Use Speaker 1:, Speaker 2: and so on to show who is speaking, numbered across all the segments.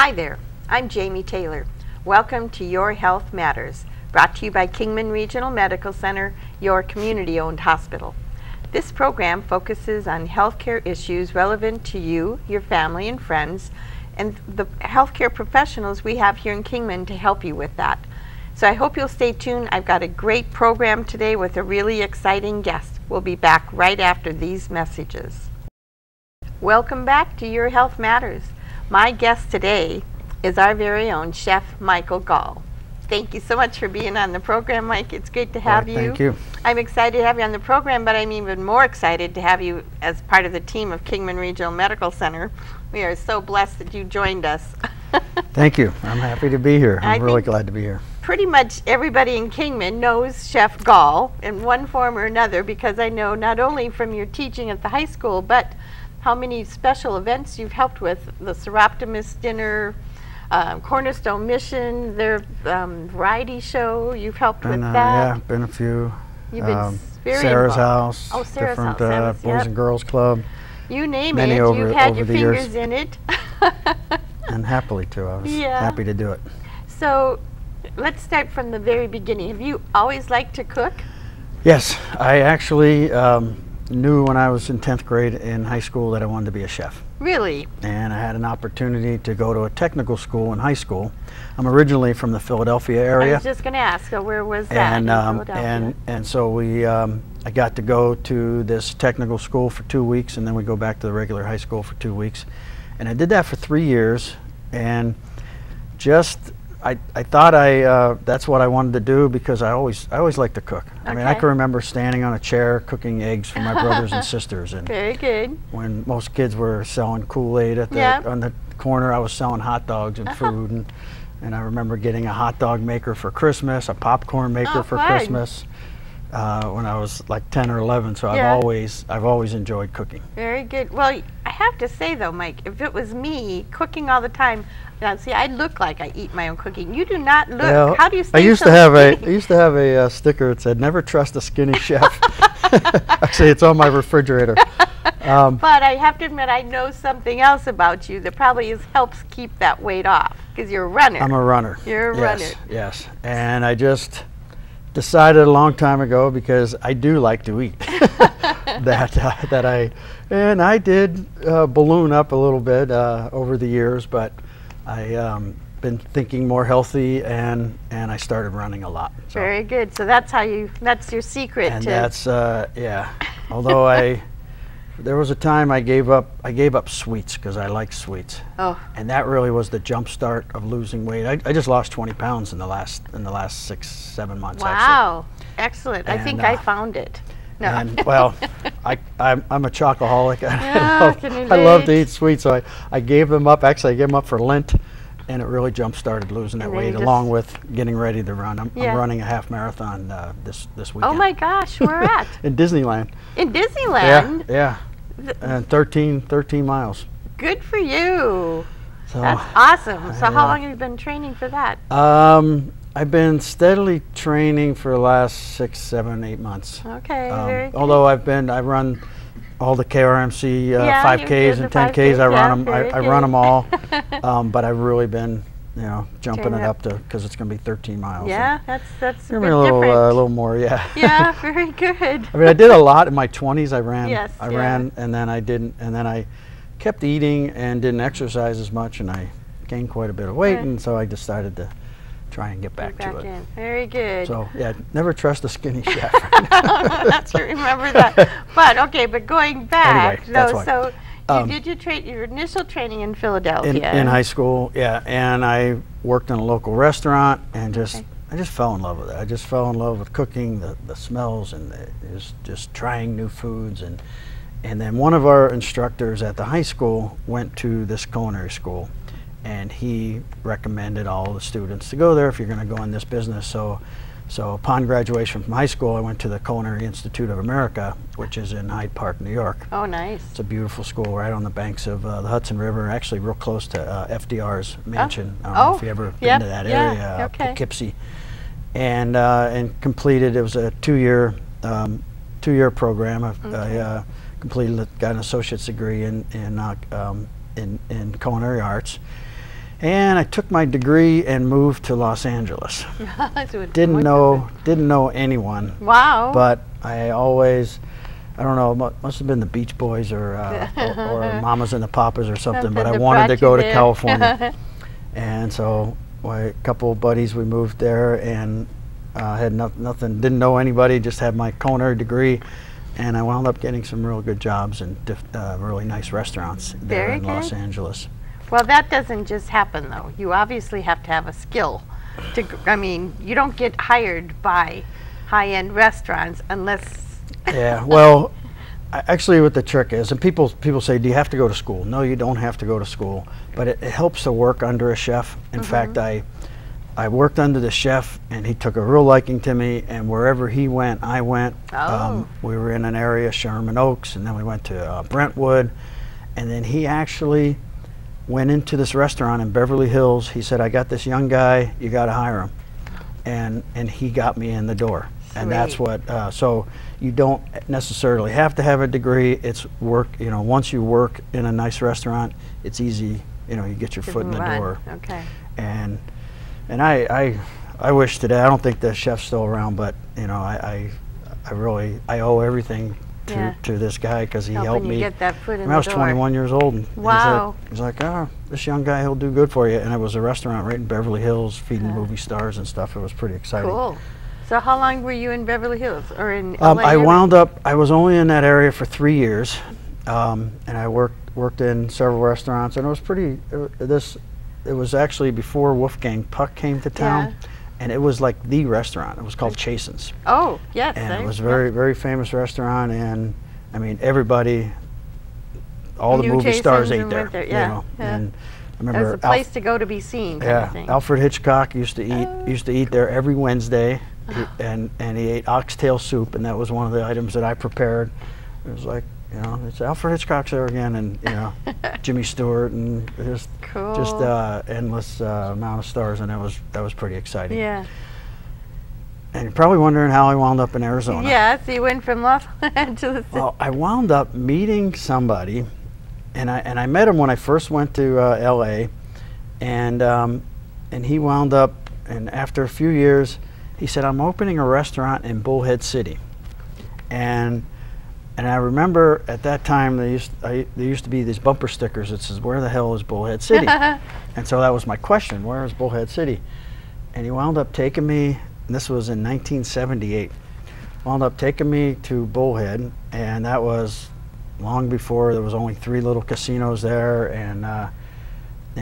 Speaker 1: Hi there, I'm Jamie Taylor. Welcome to Your Health Matters, brought to you by Kingman Regional Medical Center, your community-owned hospital. This program focuses on healthcare issues relevant to you, your family, and friends, and the healthcare professionals we have here in Kingman to help you with that. So I hope you'll stay tuned. I've got a great program today with a really exciting guest. We'll be back right after these messages. Welcome back to Your Health Matters. My guest today is our very own Chef Michael Gaul. Thank you so much for being on the program, Mike. It's great to have you.
Speaker 2: Thank you.
Speaker 1: I'm excited to have you on the program, but I'm even more excited to have you as part of the team of Kingman Regional Medical Center. We are so blessed that you joined us.
Speaker 2: Thank you. I'm happy to be here. I'm really glad to be here.
Speaker 1: Pretty much everybody in Kingman knows Chef Gaul in one form or another, because I know not only from your teaching at the high school, but how many special events you've helped with, the Seroptimus dinner, Cornerstone Mission, their variety show. You've helped with that.
Speaker 2: Yeah, been a few.
Speaker 1: You've been very
Speaker 2: Sarah's
Speaker 1: involved.
Speaker 2: House.
Speaker 1: Oh, Sarah's
Speaker 2: different,
Speaker 1: House.
Speaker 2: Boys and Girls Club.
Speaker 1: You name
Speaker 2: Many
Speaker 1: it. You've had your
Speaker 2: the
Speaker 1: fingers
Speaker 2: years.
Speaker 1: in it.
Speaker 2: And happily too. I was happy to do it.
Speaker 1: So let's start from the very beginning. Have you always liked to cook?
Speaker 2: Yes, I actually knew when I was in 10th grade in high school that I wanted to be a chef.
Speaker 1: Really?
Speaker 2: And I had an opportunity to go to a technical school in high school. I'm originally from the Philadelphia area.
Speaker 1: I was just going to ask, so where was that?
Speaker 2: And so I got to go to this technical school for 2 weeks, and then we go back to the regular high school for 2 weeks. And I did that for 3 years, and I thought that's what I wanted to do, because I always liked to cook. I mean, I can remember standing on a chair cooking eggs for my brothers and sisters. And
Speaker 1: very good.
Speaker 2: When most kids were selling Kool-Aid on the corner, I was selling hot dogs and food. And I remember getting a hot dog maker for Christmas, a popcorn maker for Christmas, when I was like 10 or 11. So I've always enjoyed cooking.
Speaker 1: Very good. Well, I have to say though, Mike, if it was me cooking all the time, now see, I look like I eat my own cooking. You do not look. Well, how do you stay
Speaker 2: I used
Speaker 1: so
Speaker 2: to have
Speaker 1: skinny?
Speaker 2: I used to have a sticker that said, "Never trust a skinny chef." Actually, it's on my refrigerator.
Speaker 1: But I have to admit, I know something else about you that probably helps keep that weight off, because you're a runner.
Speaker 2: I'm a runner.
Speaker 1: You're a runner.
Speaker 2: Yes. And I just decided a long time ago, because I do like to eat, that I did balloon up a little bit over the years, but I been thinking more healthy, and I started running a lot. So.
Speaker 1: Very good. So that's your secret.
Speaker 2: And that's although there was a time I gave up sweets, because I like sweets. Oh. And that really was the jump start of losing weight. I just lost 20 pounds in the last 6-7 months.
Speaker 1: Wow.
Speaker 2: Actually.
Speaker 1: Excellent. And I think I found it. No.
Speaker 2: And well, I'm a chocoholic.
Speaker 1: Yeah,
Speaker 2: I love to eat sweets, so I gave them up. Actually, I gave them up for Lent, and it really jump started losing that weight, along with getting ready to run. I'm running a half marathon this weekend.
Speaker 1: Oh my gosh, where at?
Speaker 2: In Disneyland.
Speaker 1: In Disneyland?
Speaker 2: Yeah. And 13 miles.
Speaker 1: Good for you.
Speaker 2: So,
Speaker 1: that's awesome. So how long have you been training for that?
Speaker 2: I've been steadily training for the last 6, 7, 8 months.
Speaker 1: Okay, very good.
Speaker 2: Although I run all the KRMC 5Ks and 10Ks. I run them all. But I've really been, jumping it up to, because it's going to be 13 miles.
Speaker 1: Yeah, that's a bit
Speaker 2: a little more, yeah.
Speaker 1: Yeah, very good.
Speaker 2: I mean, I did a lot in my 20s. I ran,
Speaker 1: ran,
Speaker 2: and then I kept eating and didn't exercise as much, and I gained quite a bit of weight, and so I decided to try and get back to it.
Speaker 1: Very good.
Speaker 2: So yeah, never trust a skinny chef.
Speaker 1: That's remember that. But going back,
Speaker 2: anyway,
Speaker 1: so you did your initial training in Philadelphia.
Speaker 2: In high school, yeah, and I worked in a local restaurant, and I just fell in love with it. I just fell in love with cooking, the smells, and just trying new foods, and then one of our instructors at the high school went to this culinary school, and he recommended all the students to go there if you're going to go in this business. So upon graduation from high school, I went to the Culinary Institute of America, which is in Hyde Park, New York.
Speaker 1: Oh, nice.
Speaker 2: It's a beautiful school right on the banks of the Hudson River, actually real close to FDR's mansion. I don't know if you ever been to that area, Poughkeepsie. And completed, it was a two-year program. I completed, got an associate's degree in culinary arts. And I took my degree and moved to Los Angeles. Didn't know anyone.
Speaker 1: Wow.
Speaker 2: But I always, I don't know, must have been the Beach Boys or Mamas and the Papas or something, but I wanted to go to California. And so a couple of buddies, we moved there and had nothing, didn't know anybody, just had my culinary degree. And I wound up getting some real good jobs in really nice restaurants there in Los Angeles.
Speaker 1: Well, that doesn't just happen, though. You obviously have to have a skill. I mean, you don't get hired by high-end restaurants unless...
Speaker 2: Yeah, well, actually what the trick is, and people say, do you have to go to school? No, you don't have to go to school, but it helps to work under a chef. In fact, I worked under the chef, and he took a real liking to me, and wherever he went, I went.
Speaker 1: Oh.
Speaker 2: We were in an area, Sherman Oaks, and then we went to Brentwood, and then he actually went into this restaurant in Beverly Hills. He said, I got this young guy, you got to hire him. And he got me in the door. Sweet. And that's what, so you don't necessarily have to have a degree. It's work, you know, once you work in a nice restaurant, it's easy, you know, you get your foot in the door.
Speaker 1: Okay.
Speaker 2: And I wish today, I don't think the chef's still around, but, you know, I owe everything to this guy because he helped me.
Speaker 1: Get that foot in the door.
Speaker 2: I was 21 years old. And
Speaker 1: wow.
Speaker 2: He's like, oh, this young guy, he'll do good for you. And it was a restaurant right in Beverly Hills, feeding movie stars and stuff. It was pretty exciting.
Speaker 1: Cool. So how long were you in Beverly Hills or in LA?
Speaker 2: I wound up, I was only in that area for 3 years. And I worked in several restaurants. And it was pretty, it was actually before Wolfgang Puck came to town.
Speaker 1: Yeah.
Speaker 2: And it was like the restaurant. It was called Chasen's.
Speaker 1: Oh, yes.
Speaker 2: And it was a very famous restaurant. And I mean, everybody, all the movie stars ate there.
Speaker 1: Yeah.
Speaker 2: You know?
Speaker 1: Yeah.
Speaker 2: And I remember
Speaker 1: it was a place to go to be seen. Kind of thing.
Speaker 2: Alfred Hitchcock used to eat there every Wednesday, and he ate oxtail soup, and that was one of the items that I prepared. It was like, you know, it's Alfred Hitchcock's there again, and you know, Jimmy Stewart, and just endless amount of stars, and that was pretty exciting.
Speaker 1: Yeah.
Speaker 2: And you're probably wondering how I wound up in Arizona.
Speaker 1: Yeah, so you went from Los Angeles to the city.
Speaker 2: Well, I wound up meeting somebody, and I met him when I first went to LA, and he wound up, and after a few years, he said, I'm opening a restaurant in Bullhead City. And I remember at that time there used to be these bumper stickers that says, where the hell is Bullhead City? And so that was my question, where is Bullhead City? And he wound up taking me, and this was in 1978, wound up taking me to Bullhead, and that was long before there was only 3 little casinos there, and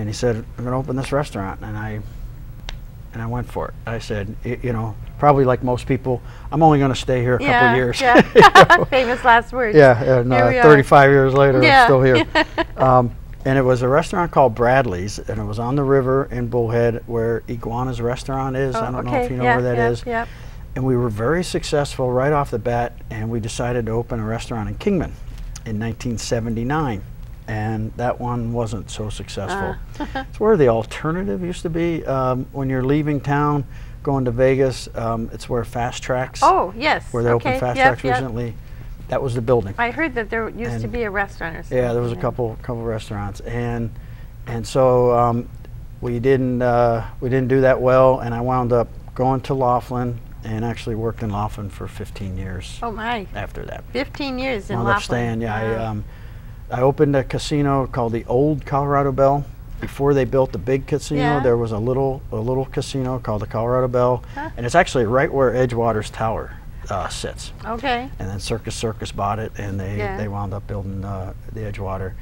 Speaker 2: he said, I'm going to open this restaurant, and I went for it. I said, you know, probably like most people, I'm only going to stay here a couple years.
Speaker 1: Yeah. You know? Famous last words.
Speaker 2: Yeah, and 35 years later, I'm still here. And it was a restaurant called Bradley's, and it was on the river in Bullhead where Iguana's restaurant is. I don't know if you know where that is.
Speaker 1: Yeah.
Speaker 2: And we were very successful right off the bat, and we decided to open a restaurant in Kingman in 1979. And that one wasn't so successful. It's where the Alternative used to be. When you're leaving town, going to Vegas, it's where Fast Tracks.
Speaker 1: Oh, yes.
Speaker 2: Where they opened Fast Tracks recently. That was the building.
Speaker 1: I heard that there used to be a restaurant or something.
Speaker 2: Yeah, there was a couple restaurants, and so we didn't do that well, and I wound up going to Laughlin and actually worked in Laughlin for 15 years.
Speaker 1: Oh my!
Speaker 2: After that,
Speaker 1: 15 years in
Speaker 2: Laughlin.
Speaker 1: Laughlin.
Speaker 2: Up staying, yeah. I opened a casino called the Old Colorado Bell. Before they built the big casino, there was a little casino called the Colorado Bell, and it's actually right where Edgewater's Tower sits. Okay. And then Circus bought it, and they wound up building the Edgewater.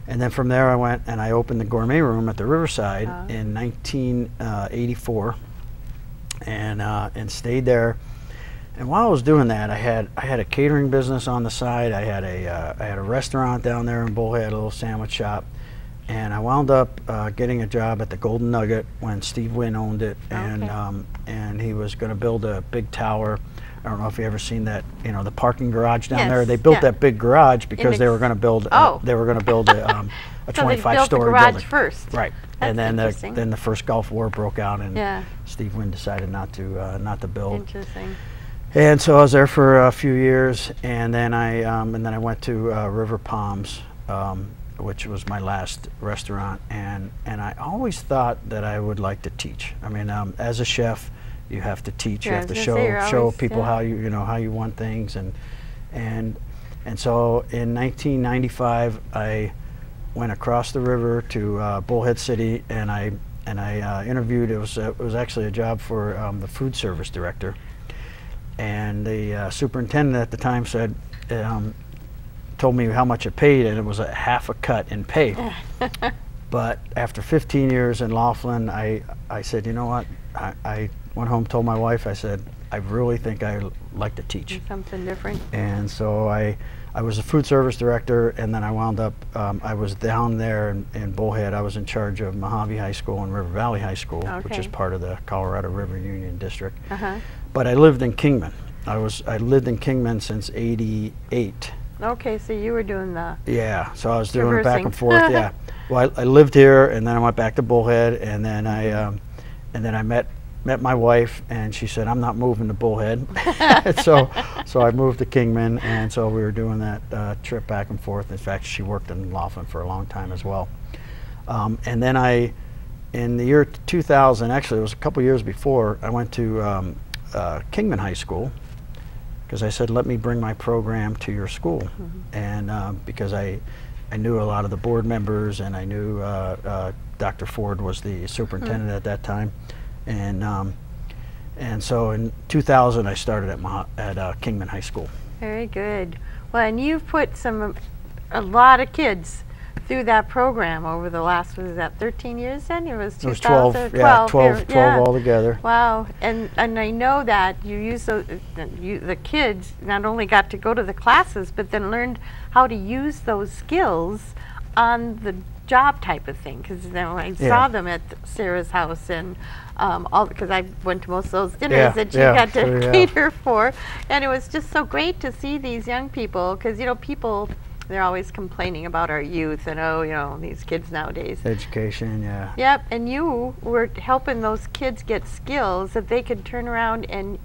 Speaker 2: And then from there I went and I opened the Gourmet Room at the Riverside in 1984, and stayed there. And while I was doing that, I had a catering business on the side. I had a restaurant down there in Bullhead, a little sandwich shop, and I wound up getting a job at the Golden Nugget when Steve Wynn owned it, and he was going to build a big tower. I don't know if you ever seen that, you know, the parking garage down there. They built that big garage because they were going to build a 25-story building
Speaker 1: first.
Speaker 2: Right. That's and then the first Gulf War broke out, and Steve Wynn decided not to build.
Speaker 1: Interesting.
Speaker 2: And so I was there for a few years, and then I went to River Palms which was my last restaurant, and I always thought that I would like to teach. I mean, as a chef, you have to teach. You have to show people how how you want things, and so in 1995 I went across the river to Bullhead City, and I interviewed. It was actually a job for the food service director, and the superintendent at the time said. Told me how much it paid, and it was a half a cut in pay. But after 15 years in Laughlin, I said, you know what? I went home, told my wife, I said, I really think I like to teach.
Speaker 1: Something different.
Speaker 2: And so I was a food service director, and then I wound up, I was down there in Bullhead. I was in charge of Mojave High School and River Valley High School, which is part of the Colorado River Union District. But I lived in Kingman. I lived in Kingman since '88.
Speaker 1: Okay, so you were doing the
Speaker 2: so I was doing it back and forth. Yeah, well, I lived here, and then I went back to Bullhead, and then I met my wife, and she said, "I'm not moving to Bullhead," so I moved to Kingman, and so we were doing that trip back and forth. In fact, she worked in Laughlin for a long time as well, and then in the year 2000, actually it was a couple years before, I went to Kingman High School. Because I said, let me bring my program to your school, and because I knew a lot of the board members, and I knew Dr. Ford was the superintendent at that time, and so in 2000 I started at Kingman High School.
Speaker 1: Very good. Well, and you've put a lot of kids through that program over the last, was that 13 years then? It was 2000,
Speaker 2: 12 altogether.
Speaker 1: Wow, and I know that you use the kids not only got to go to the classes, but then learned how to use those skills on the job type of thing, because I saw them at Sarah's house, and because I went to most of those dinners that you got to cater for, and it was just so great to see these young people, because people, they're always complaining about our youth and these kids nowadays.
Speaker 2: Education, yeah.
Speaker 1: Yep, and you were helping those kids get skills that they could turn around and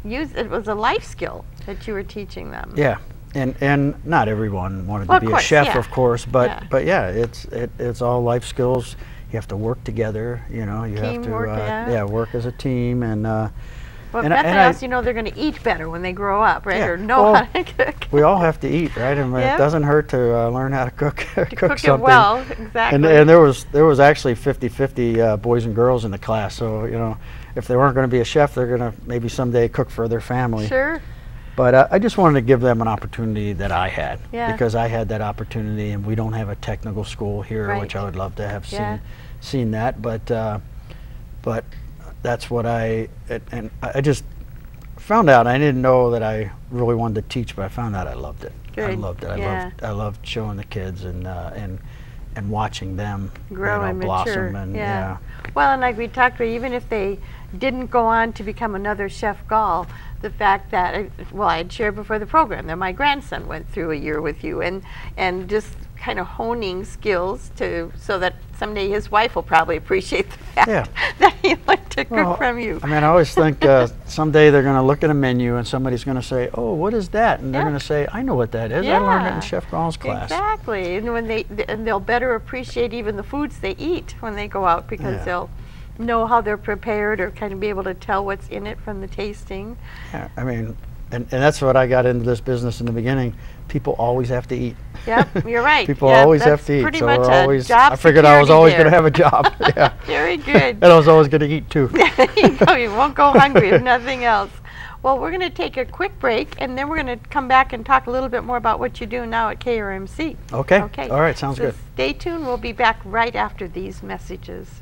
Speaker 1: use. It was a life skill that you were teaching them.
Speaker 2: Yeah, and not everyone wanted to be a chef, of course, but yeah, it's all life skills. You have to work together. You have to work as a team, and.
Speaker 1: Well, if nothing else, they're going to eat better when they grow up, right? Or know how to cook.
Speaker 2: We all have to eat, right? I mean, it doesn't hurt to learn how to cook. Cook something.
Speaker 1: It well, exactly.
Speaker 2: And there was actually 50-50 boys and girls in the class. So if they weren't going to be a chef, they're going to maybe someday cook for their family.
Speaker 1: Sure.
Speaker 2: But I just wanted to give them an opportunity that I had, because I had that opportunity, and we don't have a technical school here, which I would love to have seen that, but. That's what I just found out. I didn't know that I really wanted to teach, but I found out I loved it.
Speaker 1: Good.
Speaker 2: I loved it. I loved showing the kids and watching them
Speaker 1: grow and
Speaker 2: blossom
Speaker 1: mature. Well, and like we talked about, even if they didn't go on to become another Chef Gaul, the fact that I had shared before the program that my grandson went through a year with you, and just kind of honing skills so that someday his wife will probably appreciate the fact that he learned to cook from you.
Speaker 2: I mean, I always think someday they're going to look at a menu and somebody's going to say, "Oh, what is that?" And they're going to say, "I know what that is. I learned it in Chef Gaul's class."
Speaker 1: Exactly, and when they'll better appreciate even the foods they eat when they go out, because they'll know how they're prepared, or kind of be able to tell what's in it from the tasting.
Speaker 2: Yeah, I mean, and that's what I got into this business in the beginning. People always have to eat.
Speaker 1: Yep, you're right.
Speaker 2: People always have to eat.
Speaker 1: Pretty
Speaker 2: so
Speaker 1: much
Speaker 2: always,
Speaker 1: job
Speaker 2: I figured I was always going to have a job. Yeah.
Speaker 1: Very good.
Speaker 2: And I was always going to eat too.
Speaker 1: You won't go hungry if nothing else. Well, we're going to take a quick break, and then we're going to come back and talk a little bit more about what you do now at KRMC.
Speaker 2: Okay. All right, sounds good.
Speaker 1: Stay tuned. We'll be back right after these messages.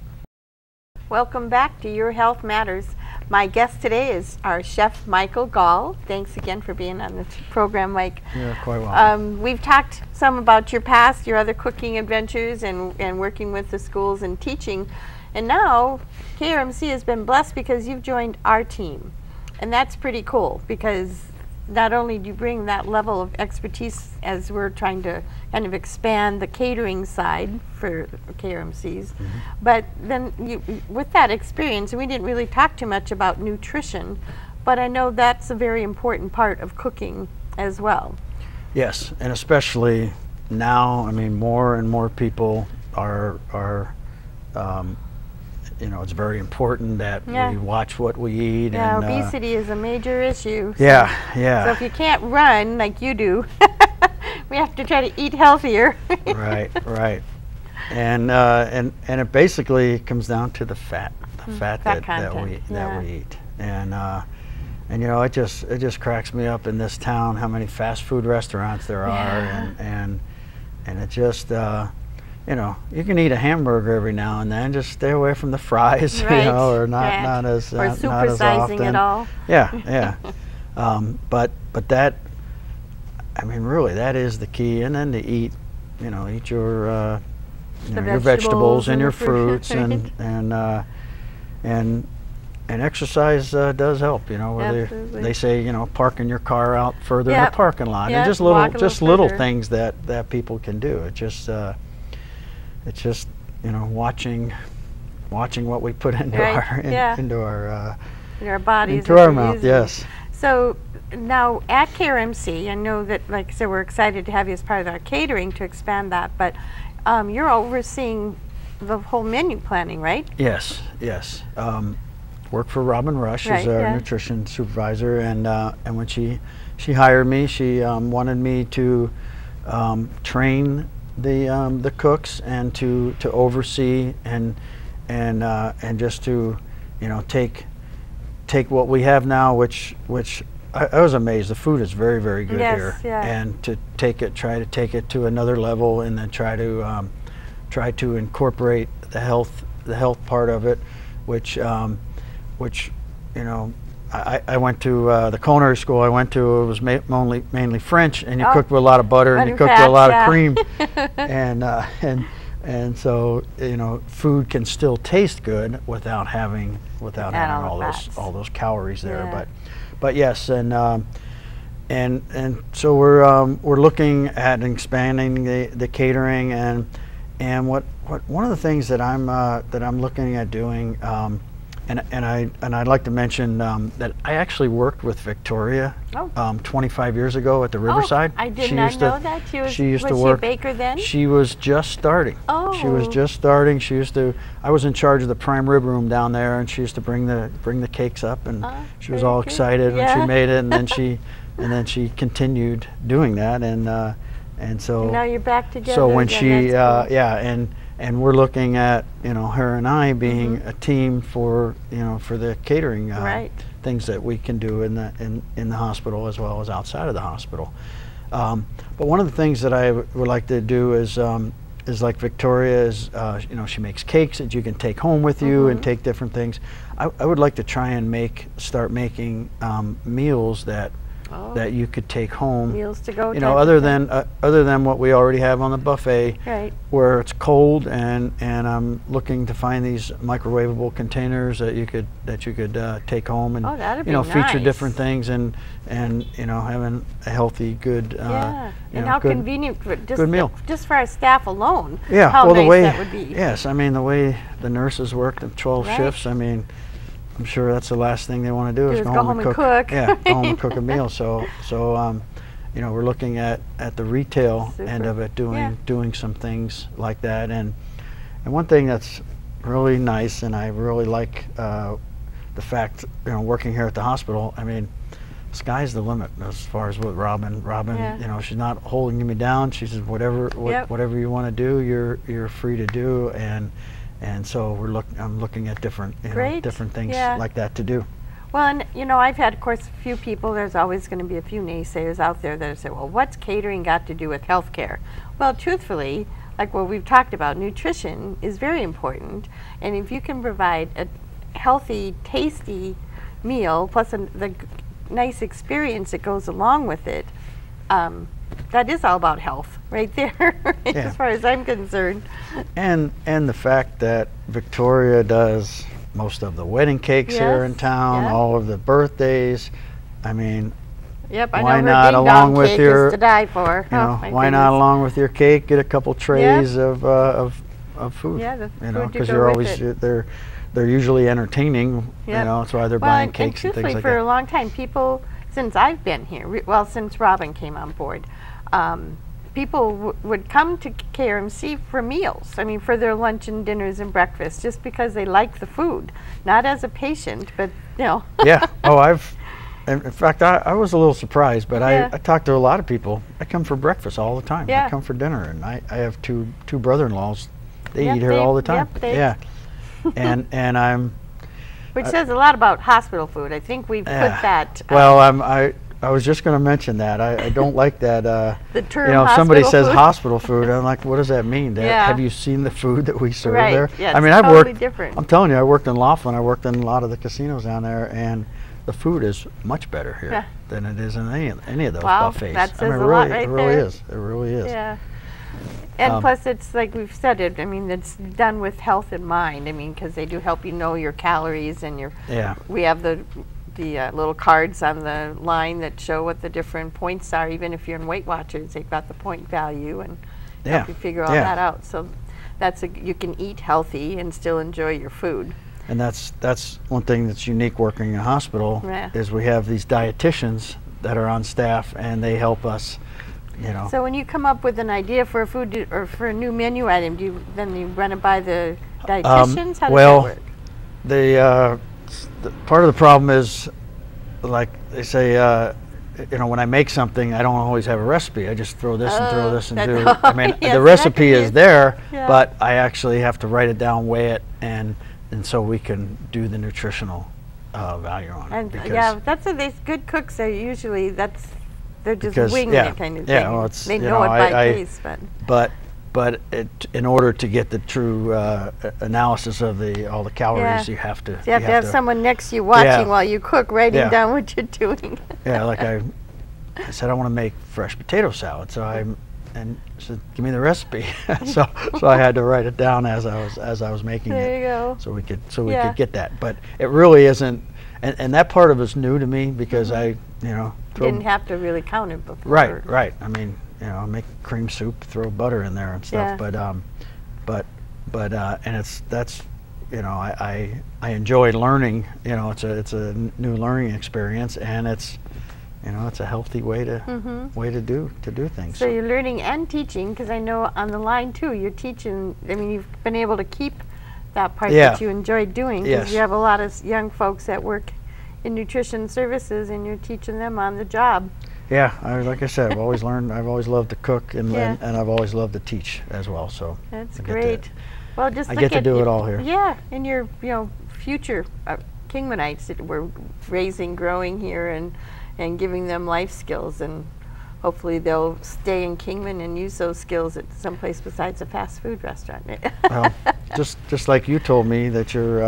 Speaker 1: Welcome back to Your Health Matters. My guest today is our Chef Michael Gaul. Thanks again for being on this program, Mike.
Speaker 2: You're quite welcome.
Speaker 1: We've talked some about your past, your other cooking adventures, and working with the schools and teaching. And now KRMC has been blessed because you've joined our team. And that's pretty cool, because not only do you bring that level of expertise as we're trying to kind of expand the catering side for KRMCs, but then with that experience, and we didn't really talk too much about nutrition, but I know that's a very important part of cooking as well.
Speaker 2: Yes, and especially now, I mean, more and more people are you know, it's very important that we watch what we eat.
Speaker 1: Yeah,
Speaker 2: and
Speaker 1: obesity is a major issue. So,
Speaker 2: yeah, yeah.
Speaker 1: So if you can't run like you do, we have to try to eat healthier.
Speaker 2: Right, right. And it basically comes down to the fat that we eat. And you know, it just cracks me up in this town how many fast food restaurants there are, and it just you know, you can eat a hamburger every now and then, just stay away from the fries,
Speaker 1: right.
Speaker 2: you know, or not as
Speaker 1: or
Speaker 2: not as
Speaker 1: supersizing
Speaker 2: often.
Speaker 1: it all.
Speaker 2: Yeah, yeah. But that, I mean, really, that is the key. And then to eat, you know, eat your you know, your vegetables and your fruits,
Speaker 1: right.
Speaker 2: and exercise does help. You know, whether they say, you know, parking your car out further in the parking lot, and just little things that people can do. It's just you know, watching what we put into into our bodies, into our mouth. Yes.
Speaker 1: So now at KRMC, I know that, like I said, we're excited to have you as part of our catering to expand that, but you're overseeing the whole menu planning, right?
Speaker 2: Yes, yes. Work for Robin Rush, who's our nutrition supervisor, and when she hired me, she wanted me to train the cooks and to oversee and just to, you know, take what we have now, which I was amazed. The food is very, very good here, and to try to take it to another level, and then try to incorporate the health part of it, which you know, I went to the culinary school I went to. It was mainly French, and you cooked with a lot of butter, and you cooked with a lot of cream, and so, you know, food can still taste good without having all those calories there. But yes, and so we're looking at expanding the catering, and what one of the things that I'm looking at doing. And I'd like to mention that I actually worked with Victoria 25 years ago at the Riverside.
Speaker 1: I did not know that. Was she a baker then?
Speaker 2: She was just starting.
Speaker 1: Oh.
Speaker 2: She was just starting. I was in charge of the prime rib room down there, and she used to bring the cakes up, and she was all excited when she made it, and then she continued doing that, and so. And
Speaker 1: now you're back together.
Speaker 2: So when she and we're looking at, you know, her and I being a team for, you know, for the catering things that we can do in the hospital as well as outside of the hospital. But one of the things that I would like to do is like Victoria is, you know, she makes cakes that you can take home with you and take different things. I would like to try and start making meals that you could take home.
Speaker 1: Meals to go.
Speaker 2: You know, other than what we already have on the buffet, where it's cold, and I'm looking to find these microwavable containers that you could take home, and you know, feature different things, and you know, having a healthy, good
Speaker 1: and how convenient for
Speaker 2: good meal
Speaker 1: just for our staff alone.
Speaker 2: Yeah,
Speaker 1: how
Speaker 2: well,
Speaker 1: nice
Speaker 2: the way
Speaker 1: that would be.
Speaker 2: Yes, I mean, the way the nurses work the 12 shifts, I mean, I'm sure that's the last thing they want to do is go home and cook. Yeah, go home and cook a meal. So you know, we're looking at the retail end of it, doing some things like that. And one thing that's really nice, and I really like the fact, you know, working here at the hospital. I mean, sky's the limit as far as with Robin. You know, she's not holding me down. She says whatever you want to do, you're free to do, and so I'm looking at different things like that to do.
Speaker 1: Well, and you know, I've had, of course, a few people. There's always going to be a few naysayers out there that say, "Well, what's catering got to do with healthcare?" Well, truthfully, like what we've talked about, nutrition is very important, and if you can provide a healthy, tasty meal plus the nice experience that goes along with it, that is all about health right there, as far as I'm concerned.
Speaker 2: And the fact that Victoria does most of the wedding cakes here in town, all of the birthdays. I mean,
Speaker 1: why not along with your to die for?
Speaker 2: You know, why not along with your cake get a couple trays of food?
Speaker 1: Yeah, the
Speaker 2: you know,
Speaker 1: food
Speaker 2: because you're always they're usually entertaining. You know, that's why they're buying cakes and things like that.
Speaker 1: For a long time, people, since I've been here, since Robin came on board, people would come to KRMC for meals. I mean, for their lunch and dinners and breakfast, just because they like the food, not as a patient, but you know.
Speaker 2: Yeah. Oh, in fact, I was a little surprised, but
Speaker 1: Yeah.
Speaker 2: I talked to a lot of people. I come for breakfast all the time.
Speaker 1: Yeah.
Speaker 2: I come for dinner, and I have two brother-in-laws. They
Speaker 1: Yep,
Speaker 2: eat here all the time.
Speaker 1: Yep,
Speaker 2: yeah. and I'm.
Speaker 1: Which says a lot about hospital food. I think we've put that.
Speaker 2: Well, I was just going to mention that. I don't like that.
Speaker 1: The term
Speaker 2: you know, if somebody
Speaker 1: hospital
Speaker 2: says
Speaker 1: food.
Speaker 2: hospital food, I'm like, what does that mean?
Speaker 1: Yeah.
Speaker 2: Have you seen the food that we serve
Speaker 1: Right.
Speaker 2: there?
Speaker 1: Yeah,
Speaker 2: I mean,
Speaker 1: it's
Speaker 2: I've
Speaker 1: totally
Speaker 2: worked.
Speaker 1: different.
Speaker 2: I'm telling you, I worked in Laughlin. I worked in a lot of the casinos down there, and the food is much better here
Speaker 1: Yeah.
Speaker 2: than it is in any of those
Speaker 1: Wow,
Speaker 2: buffets.
Speaker 1: that
Speaker 2: I
Speaker 1: says
Speaker 2: mean,
Speaker 1: a lot right
Speaker 2: it really
Speaker 1: there.
Speaker 2: is. It really is.
Speaker 1: Yeah. And plus, it's like we've said it. I mean, it's done with health in mind. I mean, because they do help you know your calories and your.
Speaker 2: Yeah.
Speaker 1: We have the little cards on the line that show what the different points are. Even if you're in Weight Watchers, they've got the point value and
Speaker 2: Yeah.
Speaker 1: help you figure all that out. So that's you can eat healthy and still enjoy your food.
Speaker 2: And that's one thing that's unique working in a hospital.
Speaker 1: Yeah.
Speaker 2: Is we have these dietitians that are on staff, and they help us. You know.
Speaker 1: So when you come up with an idea for a food or for a new menu item, do you run it by the dietitians? How does
Speaker 2: well,
Speaker 1: that work?
Speaker 2: the part of the problem is, like they say, you know, when I make something, I don't always have a recipe. I just throw this and throw this and do. I mean,
Speaker 1: yes,
Speaker 2: the recipe is there,
Speaker 1: Yeah.
Speaker 2: but I actually have to write it down, weigh it, and so we can do the nutritional value on it.
Speaker 1: And
Speaker 2: because-
Speaker 1: yeah, that's what these good cooks are usually. They're just
Speaker 2: Because,
Speaker 1: winging
Speaker 2: yeah,
Speaker 1: it kind of
Speaker 2: yeah,
Speaker 1: thing.
Speaker 2: well, it's,
Speaker 1: they
Speaker 2: you
Speaker 1: know
Speaker 2: know,
Speaker 1: it by
Speaker 2: I-
Speaker 1: taste, but
Speaker 2: But in order to get the true analysis of all the calories,
Speaker 1: Yeah.
Speaker 2: you have to.
Speaker 1: you have to have someone next to you watching
Speaker 2: Yeah.
Speaker 1: while you cook, writing
Speaker 2: Yeah.
Speaker 1: down what you're doing.
Speaker 2: Yeah, like I said, I want to make fresh potato salad, and she said, give me the recipe. so I had to write it down as I was making
Speaker 1: There
Speaker 2: it.
Speaker 1: you go.
Speaker 2: So we could
Speaker 1: Yeah.
Speaker 2: get that. But it really isn't, and that part of it's new to me because I
Speaker 1: Didn't have to really count it before.
Speaker 2: right. I mean, make cream soup, throw butter in there and stuff.
Speaker 1: Yeah.
Speaker 2: But and that's I enjoy learning. It's a new learning experience, and it's a healthy way to do things.
Speaker 1: So you're learning and teaching, because I know on the line too, you're teaching. I mean, you've been able to keep that part that you enjoyed doing, because
Speaker 2: Yes.
Speaker 1: you have a lot of young folks that work in nutrition services, and you're teaching them on the job.
Speaker 2: Yeah, like I said, I've always learned. I've always loved to cook, and
Speaker 1: Yeah.
Speaker 2: and I've always loved to teach as well. So
Speaker 1: That's
Speaker 2: I get
Speaker 1: great. Well, just
Speaker 2: I
Speaker 1: look
Speaker 2: get to
Speaker 1: at
Speaker 2: do it all here.
Speaker 1: Yeah, and your future Kingmanites that we're raising, growing here, and giving them life skills, and hopefully they'll stay in Kingman and use those skills at someplace besides a fast food restaurant.
Speaker 2: Well, just like you told me that your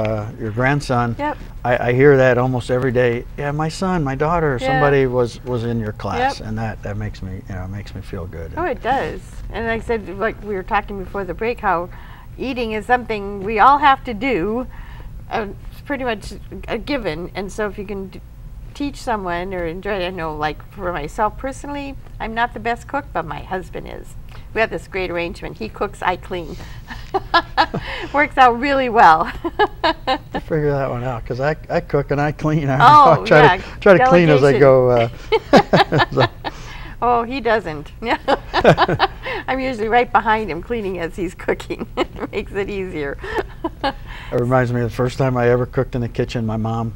Speaker 2: grandson.
Speaker 1: Yep.
Speaker 2: I hear that almost every day. Yeah, my son, my daughter,
Speaker 1: Yeah.
Speaker 2: somebody was in your class,
Speaker 1: Yep.
Speaker 2: and that makes me makes me feel good.
Speaker 1: Oh, it does. And like I said, like we were talking before the break, how eating is something we all have to do. It's pretty much a given. And so if you can teach someone or enjoy it, I know, like for myself personally, I'm not the best cook, but my husband is. We have this great arrangement. He cooks, I clean. Works out really well.
Speaker 2: To figure that one out, because I cook and I clean.
Speaker 1: Oh,
Speaker 2: I try to clean as I go. So.
Speaker 1: Oh, he doesn't. I'm usually right behind him cleaning as he's cooking. It makes it easier.
Speaker 2: It reminds me of the first time I ever cooked in the kitchen. My mom,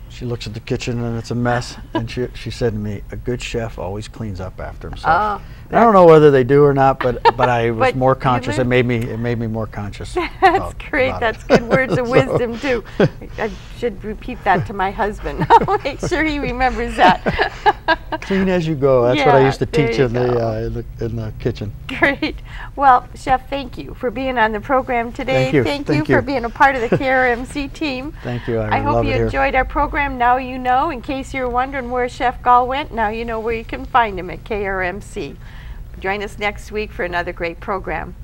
Speaker 2: she looks at the kitchen and it's a mess, and she said to me, "A good chef always cleans up after himself."
Speaker 1: Oh,
Speaker 2: And I don't know whether they do or not, but I was
Speaker 1: But
Speaker 2: more
Speaker 1: you
Speaker 2: conscious. It
Speaker 1: learn-
Speaker 2: made me more conscious.
Speaker 1: That's great.
Speaker 2: about
Speaker 1: That's
Speaker 2: it.
Speaker 1: good words of
Speaker 2: So-
Speaker 1: wisdom too. I should repeat that to my husband. I'll make sure he remembers that.
Speaker 2: Clean as you go. That's what I
Speaker 1: Yeah,
Speaker 2: used to
Speaker 1: there
Speaker 2: teach
Speaker 1: you
Speaker 2: in the kitchen.
Speaker 1: Great. Well, Chef, thank you for being on the program today.
Speaker 2: Thank you. Thank
Speaker 1: for
Speaker 2: you.
Speaker 1: being a part of the KRMC team.
Speaker 2: Thank you.
Speaker 1: I hope
Speaker 2: love
Speaker 1: you
Speaker 2: it here.
Speaker 1: enjoyed our program. Now you know. In case you're wondering where Chef Gaul went, now you know where you can find him at KRMC. Join us next week for another great program.